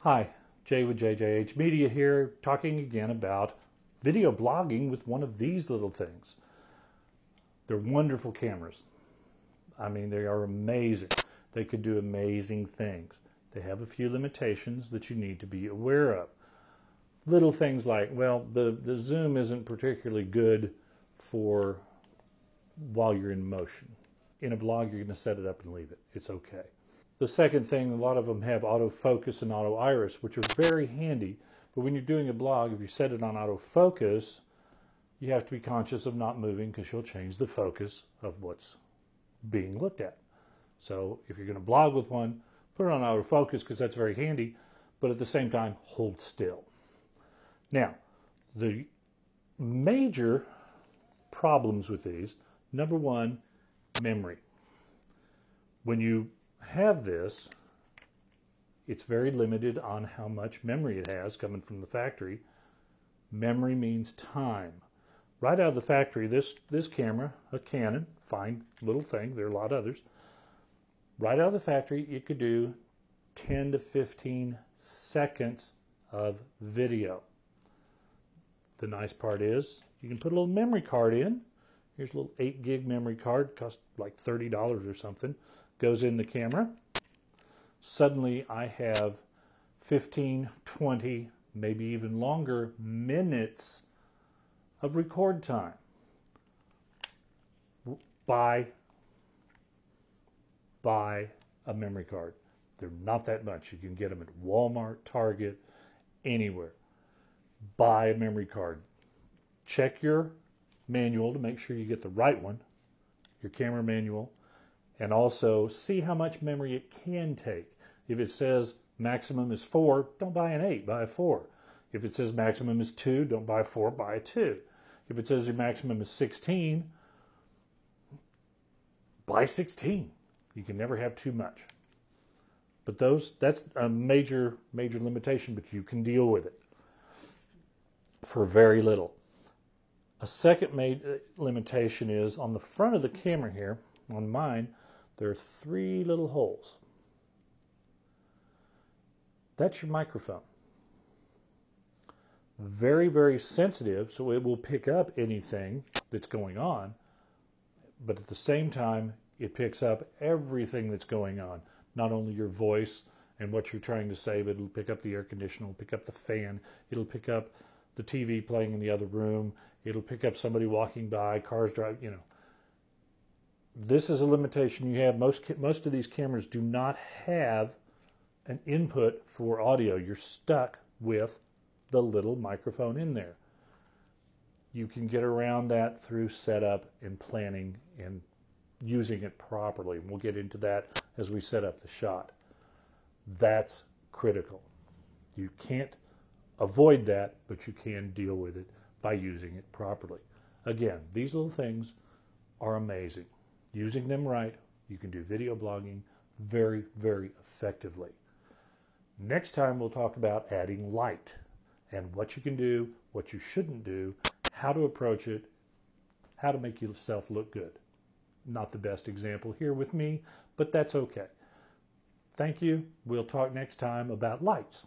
Hi, Jay with JJH Media here, talking again about video blogging with one of these little things. They're wonderful cameras. I mean, they are amazing. They could do amazing things. They have a few limitations that you need to be aware of. Little things like, well, the zoom isn't particularly good for while you're in motion. In a blog, you're going to set it up and leave it. It's okay. The second thing, a lot of them have autofocus and auto iris, which are very handy. But when you're doing a blog, if you set it on autofocus, you have to be conscious of not moving because you'll change the focus of what's being looked at. So if you're going to blog with one, put it on autofocus because that's very handy, but at the same time, hold still. Now, the major problems with these, number one, memory. When you have this, it's very limited on how much memory it has coming from the factory. Memory means time. Right out of the factory, this camera, a Canon, fine little thing, there are a lot of others. Right out of the factory, it could do 10 to 15 seconds of video. The nice part is you can put a little memory card in. Here's a little 8 gig memory card, costs like $30 or something. Goes in the camera. Suddenly I have 15, 20, maybe even longer minutes of record time. Buy a memory card. They're not that much. You can get them at Walmart, Target, anywhere. Buy a memory card. Check your manual to make sure you get the right one, your camera manual, and also see how much memory it can take. If it says maximum is 4, don't buy an 8, buy a 4. If it says maximum is 2, don't buy a 4, buy a 2. If it says your maximum is 16, buy 16. You can never have too much. But that's a major limitation, but you can deal with it for very little. A second limitation is on the front of the camera here, on mine, there are 3 little holes. That's your microphone. Very, very sensitive, so it will pick up anything that's going on, but at the same time, it picks up everything that's going on. Not only your voice and what you're trying to say, but it'll pick up the air conditioner, it'll pick up the fan, it'll pick up the TV playing in the other room, it'll pick up somebody walking by, cars driving, you know. This is a limitation you have. Most of these cameras do not have an input for audio. You're stuck with the little microphone in there. You can get around that through setup and planning and using it properly. We'll get into that as we set up the shot. That's critical. You can't avoid that, but you can deal with it by using it properly. Again, these little things are amazing. Using them right, you can do video blogging very, very effectively. Next time we'll talk about adding light and what you can do, what you shouldn't do, how to approach it, how to make yourself look good. Not the best example here with me, but that's okay. Thank you. We'll talk next time about lights.